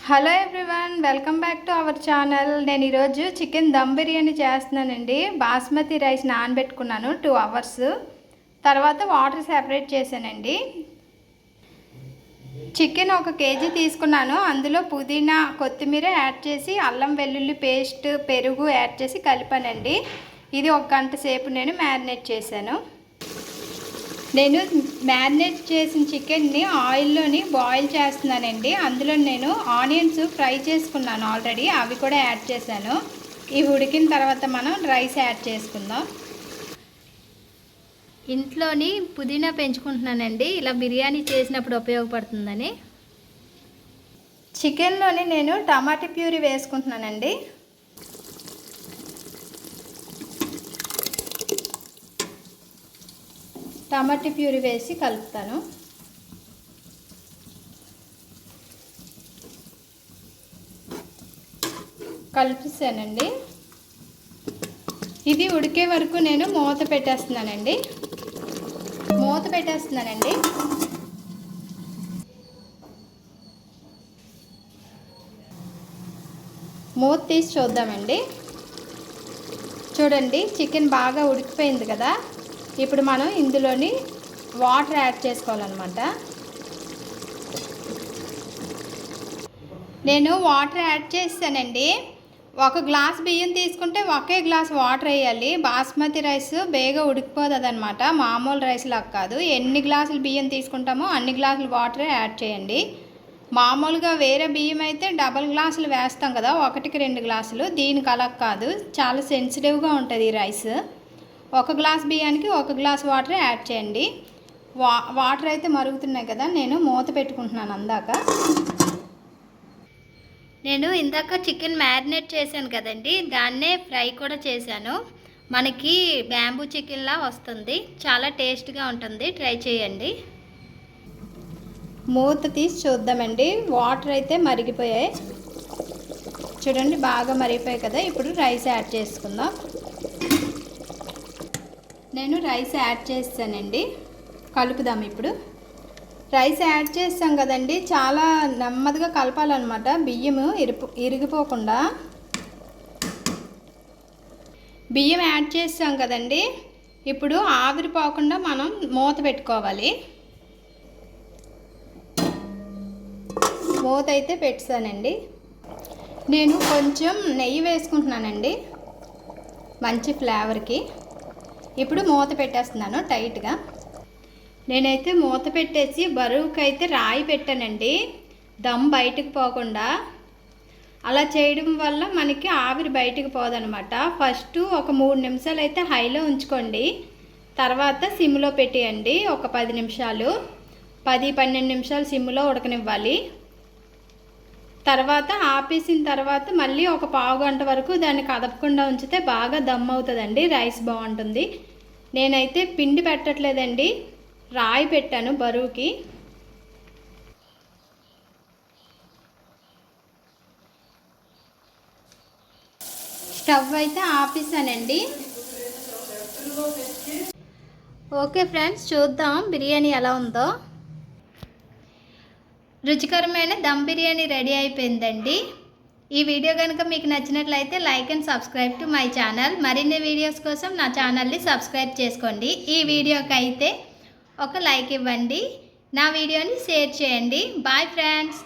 Hello everyone, welcome back to our channel. నేను ఈరోజు chicken dum biryani చేస్తున్నానండి. బాస్మతి రైస్ నానబెట్టుకున్నాను 2 అవర్స్. తర్వాత వాటర్ సెపరేట్ చేశానండి. చికెన్ 1 కేజీ తీసుకున్నాను. అందులో పుదీనా, కొత్తిమీర యాడ్ చేసి అల్లం వెల్లుల్లి పేస్ట్, పెరుగు యాడ్ చేసి కలిపానండి. ఇది 1 గంట సేపు నేను మ్యారినేట్ చేశాను. నేను మ్యారినేట్ చేసిన చికెన్ని ఆయిల్లోని బాయిల్ చేస్తున్నానండి. అందులో నేను ఆనియన్స్ ఫ్రై చేసుకున్నాను ఆల్రెడీ, అవి కూడా యాడ్ చేశాను. ఇవి ఉడికిన తర్వాత మనం రైస్ యాడ్ చేసుకుందాం. ఇంట్లోని పుదీనా పెంచుకుంటున్నానండి, ఇలా బిర్యానీ చేసినప్పుడు ఉపయోగపడుతుందని. చికెన్లోని నేను టమాటా ప్యూరీ వేసుకుంటున్నానండి. టమాటా ప్యూరీ వేసి కలుపుతాను. కలిపిస్తానండి. ఇది ఉడికే వరకు నేను మూత పెట్టేస్తున్నానండి. మూత తీసి చూద్దామండి. చూడండి, చికెన్ బాగా ఉడికిపోయింది కదా. ఇప్పుడు మనం ఇందులోని వాటర్ యాడ్ చేసుకోవాలన్నమాట. నేను వాటర్ యాడ్ చేస్తానండి. 1 గ్లాస్ బియ్యం తీసుకుంటే 1 గ్లాస్ వాటర్ వేయాలి. బాస్మతి రైస్ బేగా ఉడికిపోతుంది అనమాట, మామూలు రైస్ లాగా కాదు. ఎన్ని గ్లాసులు బియ్యం తీసుకుంటామో అన్ని గ్లాసులు వాటర్ యాడ్ చేయండి. మామూలుగా వేరే బియ్యం అయితే డబల్ గ్లాసులు వేస్తాం కదా, 1కి 2 గ్లాసులు. దీనికి అలా కాదు, చాలా సెన్సిటివ్గా ఉంటుంది ఈ రైస్. 1 గ్లాస్ బియ్యానికి 1 గ్లాస్ వాటర్ యాడ్ చేయండి. వాటర్ అయితే మరుగుతున్నాయి కదా, నేను మూత పెట్టుకుంటున్నాను. నేను ఇందాక చికెన్ మ్యారినేట్ చేశాను కదండి, దాన్నే ఫ్రై కూడా చేశాను. మనకి బ్యాంబూ చికెన్లా వస్తుంది, చాలా టేస్ట్గా ఉంటుంది. ట్రై చేయండి. మూత తీసి చూద్దామండి. వాటర్ అయితే మరిగిపోయాయి చూడండి, బాగా మరిగిపోయాయి కదా. ఇప్పుడు రైస్ యాడ్ చేసుకుందాం. నేను రైస్ యాడ్ చేస్తానండి, కలుపుదాం. ఇప్పుడు రైస్ యాడ్ చేస్తాం కదండి, చాలా నెమ్మదిగా కలపాలన్నమాట, బియ్యం ఇరిగిపోకుండా. బియ్యం యాడ్ చేస్తాం కదండి, ఇప్పుడు ఆవిరిపోకుండా మనం మూత పెట్టుకోవాలి. మూత అయితే పెట్టానండి. నేను కొంచెం నెయ్యి వేసుకుంటున్నానండి మంచి ఫ్లేవర్కి. ఇప్పుడు మూత పెట్టేస్తున్నాను టైట్గా. నేనైతే మూత పెట్టేసి బరువుకైతే రాయి పెట్టానండి, దమ్ బయటకు పోకుండా. అలా చేయడం వల్ల మనకి ఆవిరి బయటకు పోదనమాట. ఫస్ట్ ఒక 3 నిమిషాలు అయితే హైలో ఉంచుకోండి, తర్వాత సిమ్లో పెట్టేయండి. ఒక 10 నిమిషాలు, 10-12 నిమిషాలు సిమ్లో ఉడకనివ్వాలి. తర్వాత ఆపేసిన తర్వాత మళ్ళీ ఒక పావు గంట వరకు దాన్ని కదపకుండా ఉంచితే బాగా దమ్ అవుతుందండి, రైస్ బాగుంటుంది. నేనైతే పిండి పెట్టట్లేదండి, రాయి పెట్టాను బరువుకి. స్టవ్ అయితే ఆపేసానండి. ఓకే ఫ్రెండ్స్, చూద్దాం బిర్యానీ ఎలా ఉందో. రుచికరమైన దమ్ బిర్యానీ రెడీ అయిపోయిందండి. ఈ వీడియో కనుక మీకు నచ్చినట్లయితే like and subscribe to my channel. మరిన్ని వీడియోస్ కోసం నా ఛానల్ని సబ్స్క్రైబ్ చేసుకోండి. ఈ వీడియోకి అయితే ఒక లైక్ ఇవ్వండి, నా వీడియోని షేర్ చేయండి. Bye friends.